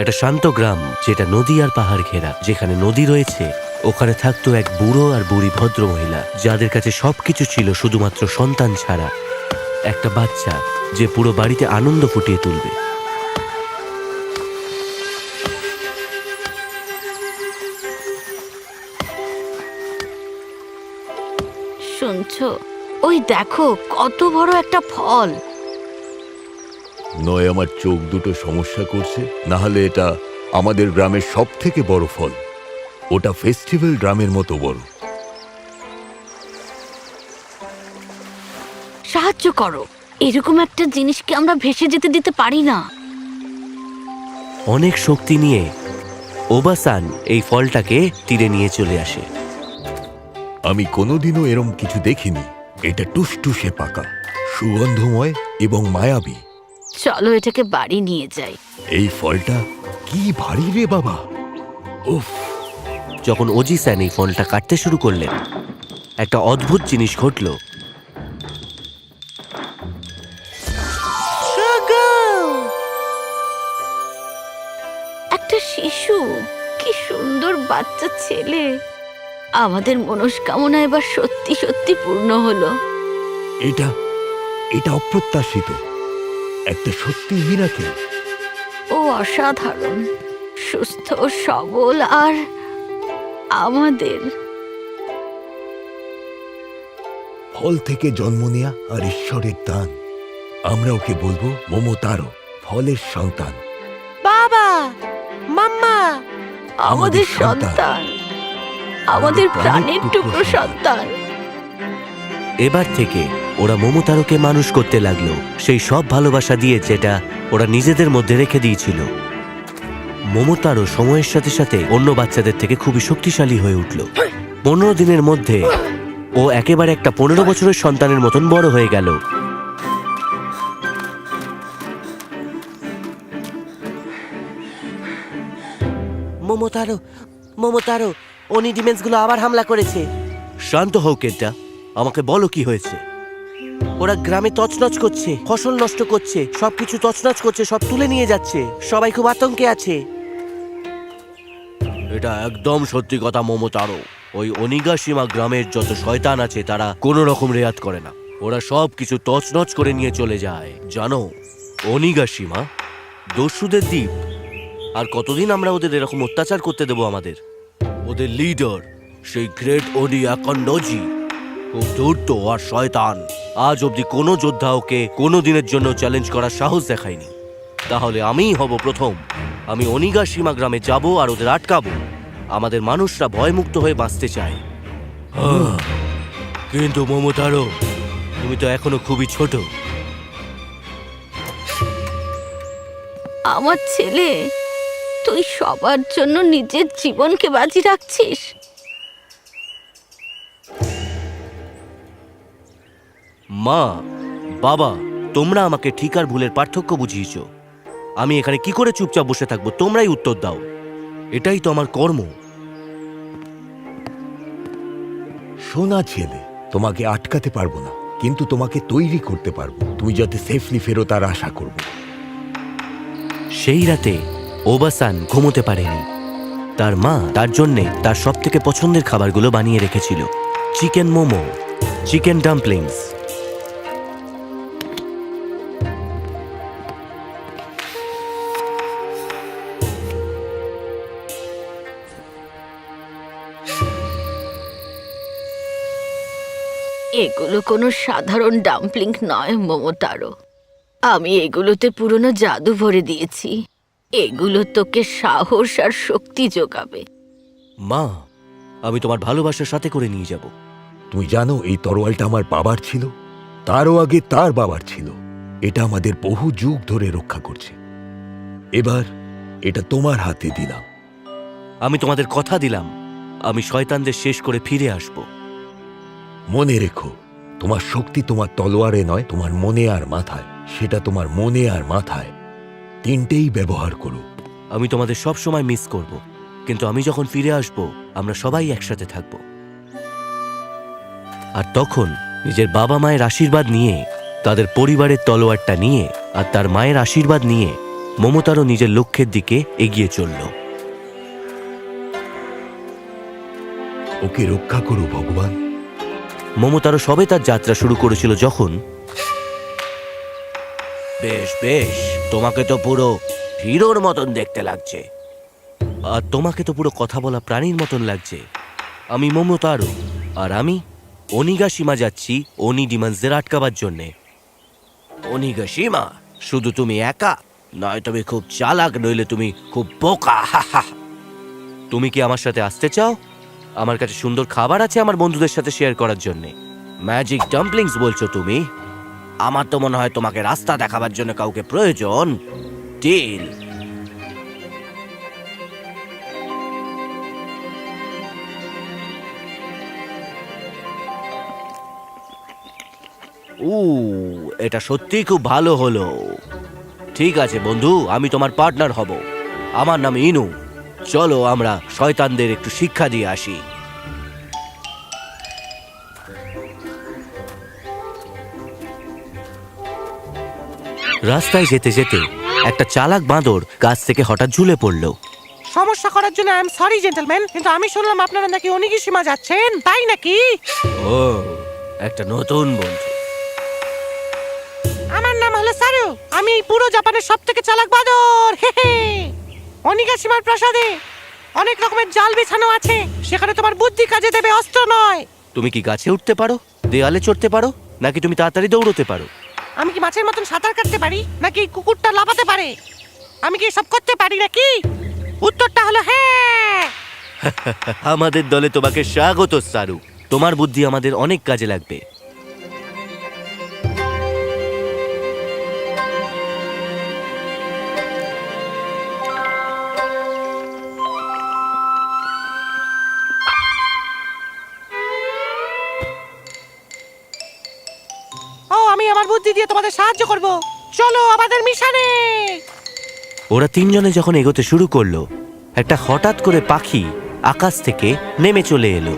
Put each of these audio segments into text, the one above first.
একটা শান্ত গ্রাম যেটা নদী আর পাহাড় ঘেরা। যেখানে নদী রয়েছে ওখানে থাকতো এক বুড়ো আর বুড়ি ভদ্র মহিলা, যাদের কাছে সবকিছু ছিল শুধুমাত্র সন্তান ছাড়া একটা বাচ্চা যে পুরো বাড়িতে আনন্দ ফুটিয়ে তুলবে। শুনছো? ওই দেখো কত বড় একটা ফল। নয় আমার চোখ দুটো সমস্যা করছে, না হলে এটা আমাদের গ্রামের সব থেকে বড় ফল। ওটা ফেস্টিভ্যাল ড্রামের মতো বড়। সাহায্য করো, এরকম একটা জিনিসকে আমরা ভেসে যেতে দিতে পারি না। অনেক শক্তি নিয়ে ওবাসান এই ফলটাকে তীরে নিয়ে চলে আসে। আমি কোনোদিনও এরম কিছু দেখিনি। এটা টুসটুসে পাকা, সুগন্ধময় এবং মায়াবী। চলো এটাকে বাড়ি নিয়ে যাই। এই ফলটা কি ভারী রে বাবা! উফ! যখন ওজিসান এই ফলটা কাটতে শুরু করলেন, একটা অদ্ভুত জিনিস ঘটল। একটা শিশু, কি সুন্দর বাচ্চা ছেলে। আমাদের মনস্কামনা এবার সত্যি সত্যি পূর্ণ হলো। এটা এটা অপ্রত্যাশিত, একটা সত্যি মিরাকেল। ও অসাধারণ, সুস্থ সবল আর আমাদের। ফল থেকে জন্ম নেয়া আর ঈশ্বরের দান। আমরা ওকে বলবো মোমোতারো, ফলের সন্তান। বাবা, মাম্মা, আমাদের সন্তান। সন্তান, আমাদের প্রাণের টুকরো সন্তান। এবার থেকে ওরা মোমোতারোকে মানুষ করতে লাগলো, সেই সব ভালোবাসা দিয়ে যেটা ওরা নিজেদের মধ্যে রেখে দিয়েছিল। মোমোতারো সময়ের সাথে সাথে অন্য বাচ্চাদের থেকে খুবই শক্তিশালী হয়ে উঠল। 15 দিনের মধ্যে ও একেবারে একটা 15 বছরের সন্তানের মতন বড় হয়ে গেল। মোমোতারো, মোমোতারো, অনি ডিমেন্সগুলো আবার হামলা করেছে। শান্ত হও কেন্টা, আমাকে বলো কি হয়েছে। ওরা গ্রামে তছনছ করছে, ফসল নষ্ট করছে, সবকিছু তছনছ করছে, সব তুলে নিয়ে যাচ্ছে। সবাই খুব আতঙ্কে আছে। এটা একদম সত্যি কথা মোমোতারো। ওই অনিগাসীমা গ্রামের যত শয়তান আছে তারা কোনো রকম রেয়াত করে না। ওরা সব কিছু তছনছ করে নিয়ে চলে যায়। জানো, অনিগাসীমা দস্যুদের দ্বীপ। আর কতদিন আমরা ওদের এরকম অত্যাচার করতে দেবো আমাদের? ওদের লিডার সেই গ্রেট ওনি আকান্ডজি খুব ধূর্ত আর শয়তান। আজ অবধি কোনো যোদ্ধা ওকে কোনো দিনের জন্য চ্যালেঞ্জ করার সাহস দেখায়নি। তাহলে আমিই হব প্রথম। আমি অনিগাসীমা গ্রামে যাব আর ওদের আটকাবো। আমাদের মানুষরা ভয়মুক্ত হয়ে বাঁচতে চায়। কিন্তু মোমোতারো, তুমি তো এখনো খুবই ছোট। আমার ছেলে, তুই সবার জন্য নিজের জীবনকে বাজি রাখছিস। মা, বাবা, তোমরা আমাকে ঠিক আর ভুলের পার্থক্য বুঝিয়েছ। আমি এখানে কি করে চুপচাপ বসে থাকবো? তোমরাই উত্তর দাও। এটাই তো আমার কর্ম। সোনা ছেলে, তোমাকে আটকাতে পারবো না, কিন্তু তোমাকে তৈরি করতে পারবো। তুমি যাতে সেফলি ফেরো তার আশা করবো। সেই রাতে ওবাসান ঘুমোতে পারেনি। তার মা তার জন্যে তার সব থেকে পছন্দের খাবারগুলো বানিয়ে রেখেছিল। Chicken momo, chicken dumplings. এগুলো কোনো সাধারণ ডাম্পলিং নয় মোমোতারো। আমি এগুলোতে পুরনো জাদু ভরে দিয়েছি। এগুলো তোকে সাহস আর শক্তি যোগাবে। মা, আমি তোমার ভালোবাসার সাথে করে নিয়ে যাব। তুমি জানো এই তরোয়ালটা আমার বাবার ছিল, তারও আগে তার বাবার ছিল। এটা আমাদের বহু যুগ ধরে রক্ষা করছে। এবার এটা তোমার হাতে দিলাম। আমি তোমাদের কথা দিলাম, আমি শয়তানদের শেষ করে ফিরে আসব। মনে রেখো, তোমার শক্তি তোমার তলোয়ারে নয়, তোমার মনে আর মাথায়। সেটা তোমার মনে আর মাথায়, তিনটেই ব্যবহার করো। আমি তোমাদের সব সময় মিস করব, কিন্তু আমি যখন ফিরে আসব আমরা সবাই একসাথে থাকব। আর তখন নিজের বাবা মায়ের আশীর্বাদ নিয়ে, তাদের পরিবারের তলোয়ারটা নিয়ে আর তার মায়ের আশীর্বাদ নিয়ে মমতারও নিজের লক্ষ্যের দিকে এগিয়ে চলল। ওকে রক্ষা করো ভগবান। মমতারও সবে তার যাত্রা শুরু করেছিল যখন বেশ বেশ, তোমাকে তো পুরো হিরোর মতন দেখতে লাগছে, আর তোমাকে তো পুরো কথা বলা প্রাণীর মতন লাগছে। আমি মমতারও, আর আমি অনিগাসীমা যাচ্ছি অনি ডিমান্সদের আটকাবার জন্যে। অনিগাসীমা, শুধু তুমি একা নয়, তুমি খুব চালাক, নইলে তুমি খুব বোকা। তুমি কি আমার সাথে আসতে চাও? আমার কাছে সুন্দর খাবার আছে আমার বন্ধুদের সাথে শেয়ার করার জন্যে। ম্যাজিক ডাম্পলিংস বলছো তুমি? আমার তো মনে হয় তোমাকে রাস্তা দেখাবার জন্য কাউকে প্রয়োজন। ডিল। এটা সত্যি খুব ভালো হলো। ঠিক আছে বন্ধু, আমি তোমার পার্টনার হব। আমার নাম ইনু। চলো আমরা শয়তানদের একটু শিক্ষা দিয়ে আসি। রাস্তায় যেতে যেতে একটা চালাক বাঁদর গাছ থেকে হঠাৎ ঝুলে পড়ল। সমস্যা করার জন্য আই এম সরি জেন্টলম্যান, কিন্তু আমি শুনলাম আপনারা নাকি অনিগিসীমা যাচ্ছেন, তাই নাকি? ও, একটা নতুন বন্ধু। আমার নাম হলো সারু, আমি এই পুরো জাপানের সব থেকে চালাক বাঁদর। অনিগাসীমার প্রাসাদে অনেক রকমের জাল বিছানো আছে, সেখানে তোমার বুদ্ধি কাজে দেবে, অস্ত্র নয়। তুমি কি গাছে উঠতে পারো, দেয়ালে চড়তে পারো, নাকি তুমি তাড়াতাড়ি দৌড়তে পারো? আমি কি মাছের মতন সাঁতার কাটতে পারি, নাকি এই কুকুরটা লাফাতে পারে? আমি কি সব করতে পারি নাকি? উত্তরটা হলো হ্যাঁ। আমাদের দলে তোমাকে স্বাগত সারু। তোমার বুদ্ধি আমাদের অনেক কাজে লাগবে। ও, আমি আমার বুদ্ধি দিয়ে তোমাদের সাহায্য করব। চলো আমাদের মিশনে। ওরা তিনজনে যখন এগোতে শুরু করলো, একটা হঠাৎ করে পাখি আকাশ থেকে নেমে চলে এলো।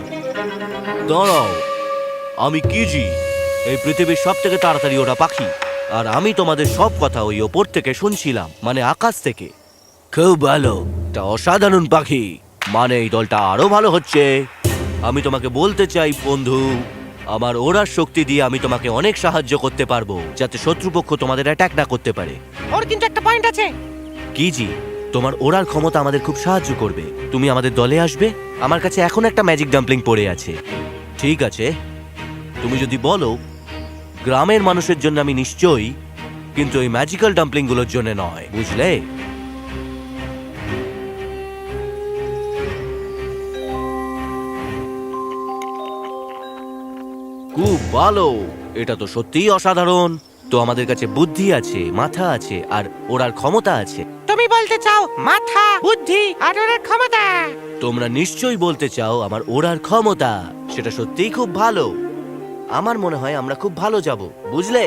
দাঁড়াও, আমি কিজি, এই পৃথিবীর সব থেকে তাড়াতাড়ি ওরা পাখি, আর আমি তোমাদের সব কথা ওই ওপর থেকে শুনছিলাম, মানে আকাশ থেকে। খুব ভালো, এটা অসাধারণ পাখি, মানে এই দলটা আরো ভালো হচ্ছে। আমি তোমাকে বলতে চাই বন্ধু, আমার ওড়ার শক্তি দিয়ে আমি তোমাকে অনেক সাহায্য করতে পারবো, যাতে শত্রুপক্ষ তোমাদের অ্যাটাক না করতে পারে। ওর কিন্তু একটা পয়েন্ট আছে। কিজি, তোমার ওড়ার ক্ষমতা আমাদের খুব সাহায্য করবে। তুমি আমাদের দলে আসবে। আমার কাছে এখন একটা ম্যাজিক ডাম্পলিং পড়ে আছে। ঠিক আছে, তুমি যদি বলো। গ্রামের মানুষের জন্য আমি নিশ্চয়ই, কিন্তু এই ম্যাজিক্যাল ডাম্পলিংগুলোর জন্য নয়, বুঝলে? খুব ভালো, এটা তো সত্যিই অসাধারণ। তো আমাদের কাছে বুদ্ধি আছে, মাথা আছে, আর ওড়ার ক্ষমতা আছে। তুমি বলতে চাও মাথা, বুদ্ধি আর ওর ক্ষমতা? তোমরা নিশ্চয়ই বলতে চাও আমার ওড়ার ক্ষমতা। সেটা সত্যিই খুব ভালো। আমার মনে হয় আমরা খুব ভালো যাব, বুঝলে?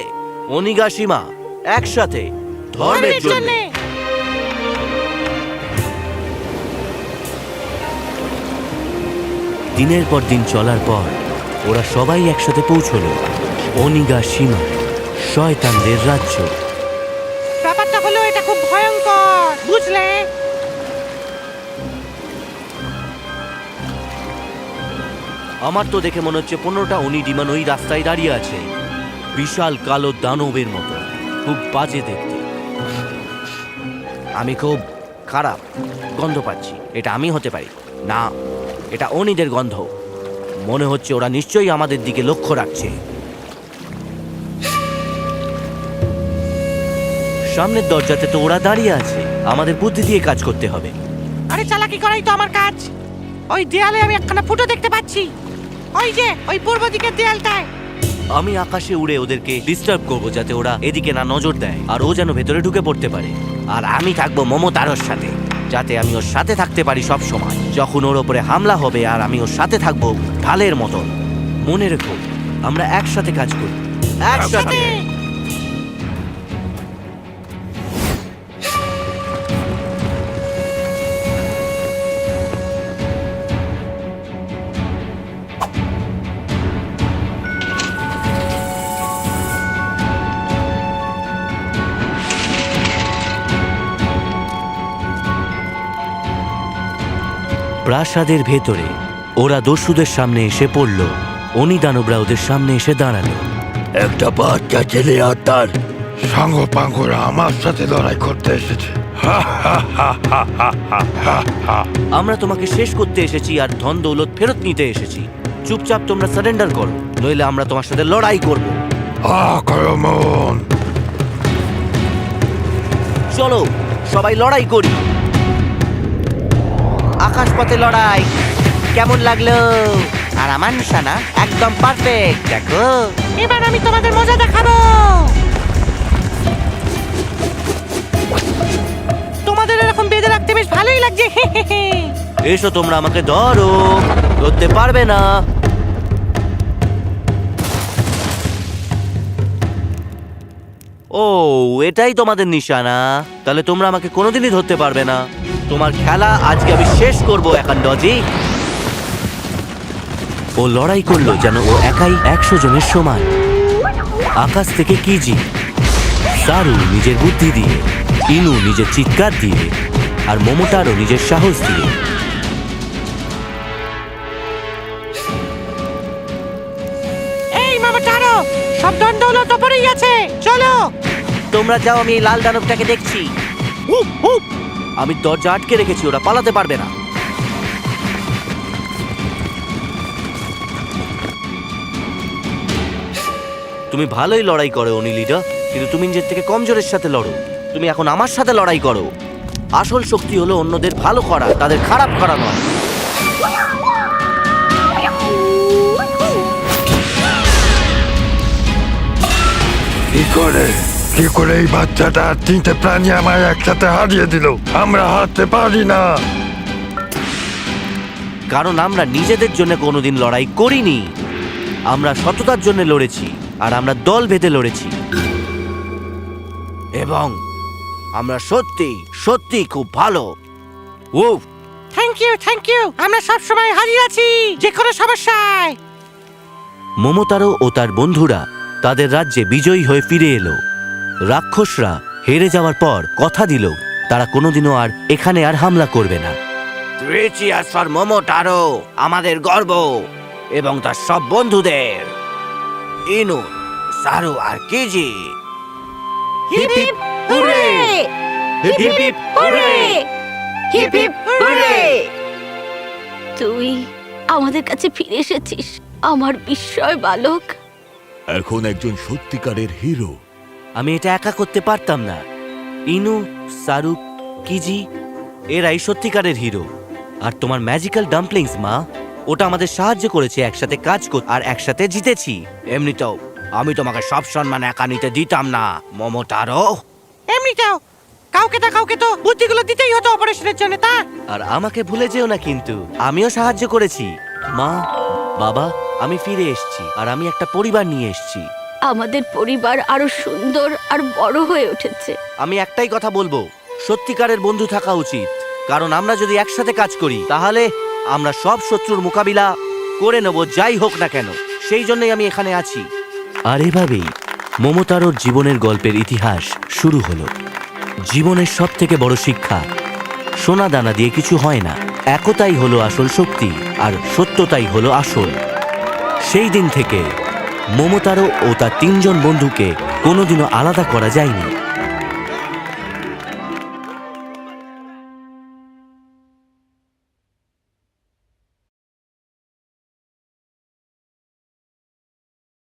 অনিগাসীমা, একসাথে ধর্মের জন্য। দিনের পর দিন চলার পর ওরা সবাই একসাথে পৌঁছলো অনিগাসীমা, শয়তানদের রাজ্য। ব্যাপারটা হলো এটা খুব ভয়ঙ্কর, বুঝলে? আমার তো দেখে মনে হচ্ছে 15টা অনি ডিমন ওই রাস্তায় দাঁড়িয়ে আছে, বিশাল কালো দানবের মতো, খুব বাজে দেখতে। আমি খুব খারাপ গন্ধ পাচ্ছি। এটা আমি হতে পারি না, এটা অনিদের গন্ধ। মনে হচ্ছে ওরা নিশ্চয়ই আমাদের দিকে লক্ষ্য রাখছে। সামনের দরজাতে তো ওরা দাঁড়িয়ে আছে, আমাদের বুদ্ধি দিয়ে কাজ করতে হবে। আরে চালাকি করাই তো আমার কাজ। ওই দেয়ালে আমি একখানা ফুটো দেখতে পাচ্ছি, ওই যে ওই পূর্ব দিকের দেয়ালটায়। আমি আকাশে উড়ে ওদেরকে ডিস্টার্ব করব, যাতে ওরা এদিকে না নজর দেয়, আর ও যেন ভেতরে ঢুকে পড়তে পারে। আর আমি থাকবো মমতারোর সাথে, যাতে আমি ওর সাথে থাকতে পারি সব সময়, যখন ওর ওপরে হামলা হবে। আর আমি ওর সাথে থাকবো ঢালের মতন। মনে রেখো, আমরা একসাথে কাজ করি, একসাথে। প্রাসাদের ভেতরে ওরা দস্যুদের সামনে এসে পড়ল। অনি দানবরা ওদের সামনে এসে দাঁড়ালো। একটা বাচ্চা ছেলে আর তার সাঙ্গপাঙ্গরা আমার সাথে লড়াই করতে এসেছে। আমরা তোমাকে শেষ করতে এসেছি আর ধন দৌলত ফেরত নিতে এসেছি। চুপচাপ তোমরা সারেন্ডার করো, নইলে আমরা তোমার সাথে লড়াই করব। আক্রমণ! চলো সবাই লড়াই করি। আকাশপথে লড়াই কেমন লাগলো? আর আমার নিশানা একদম পারফেক্ট, দেখো। এবার আমি তোমাদের মজা দেখাবো। তোমাদের এরকম বেঁধে রাখতে বেশ ভালোই লাগছে। এসো তোমরা আমাকে ধরো, ধরতে পারবে না। ও, এটাই তোমাদের নিশানা? তাহলে তোমরা আমাকে কোনোদিনই ধরতে পারবে না। তোমার খেলা আজকে আমি শেষ করবো এখন ডজি। ও লড়াই করলো যেন ও একাই 100 জনের সমান। আকাশ থেকে কিজি, সারু নিজের বুদ্ধি দিয়ে, ইনু নিজের চিৎকার দিয়ে, আর মোমোটারও নিজের সাহস দিয়ে। এই মোমোটারো, সব ধন দৌলত ওপরেই আছে, চলো। তোমরা যাও, আমি এই লাল দানবটাকে দেখছি। আমি দরজা আটকে রেখেছি, ওরা পালাতে পারবে না। তুমি ভালোই লড়াই করো অনিলিডা, কিন্তু তুমি নিজের থেকে কমজোরের সাথে লড়ো। তুমি এখন আমার সাথে লড়াই করো। আসল শক্তি হলো অন্যদের ভালো করা, তাদের খারাপ করা নয়। কি করে এই বাচ্চাটা আর 3টে প্রাণী আমায় একসাথে হারিয়ে দিল? আমরা হারতে পারি না। কারণ আমরা নিজেদের জন্য কোনোদিন লড়াই করিনি। আমরা সততার জন্য লড়েছি, আর আমরা দল বেঁধে লড়েছি। এবং আমরা সত্যি সত্যি খুব ভালো। উফ, থ্যাংক ইউ। আমরা সব সময় হাজির আছি যে কোনো সমস্যায়। মোমোতারো ও তার বন্ধুরা তাদের রাজ্যে বিজয়ী হয়ে ফিরে এলো। রাক্ষসরা হেরে যাওয়ার পর কথা দিল তারা কোনোদিনও আর এখানে আর হামলা করবে না। মোমোটারো আমাদের গর্ব এবং তার সব বন্ধুদের, ইনু, সারু আর Kiji. Hip hip hurray! Hip hip hurray! Hip hip hurray! তুই আমাদের কাছে ফিরে এসেছিস, আমার বিস্ময় বালক। এখন একজন সত্যিকারের হিরো। আমি এটা একা করতে পারতাম না। ইনু, সারু, কিজি এরাই সত্যিকারের হিরো। আর তোমার ম্যাজিক্যাল ডাম্পলিংস মা, ওটা আমাদের সাহায্য করেছে একসাথে কাজ করতে, আর একসাথে জিতেছি। এমনিতেও আমি তোমাকে সব সম্মান একা নিতে দিতাম না মোমোটারো। এমনিতেও কাউকে তো বুদ্ধিগুলো দিতেই হতো অপারেশনের জন্য, তা। আর আমাকে ভুলে যেও না কিন্তু, আমিও সাহায্য করেছি। মা, বাবা, আমি ফিরে এসেছি, আর আমি একটা পরিবার নিয়ে এসেছি। আমাদের পরিবার আরো সুন্দর আর বড় হয়ে উঠেছে। আমি একটাই কথা বলবো, সত্যিকারের বন্ধু থাকা উচিত। কারণ আমরা যদি একসাথে কাজ করি তাহলে আমরা সব শত্রুর মোকাবিলা করে নেব, যাই হোক না কেন। সেই জন্যই আমি এখানে আছি। আর এভাবেই মোমোতারোর জীবনের গল্পের ইতিহাস শুরু হলো। জীবনের সব থেকে বড় শিক্ষা, সোনা দানা দিয়ে কিছু হয় না। একতাই হলো আসল শক্তি, আর সত্যতাই হলো আসল। সেই দিন থেকে মোমোতারো ও তার 3 জন বন্ধুকে কোনোদিনও আলাদা করা যায়নি।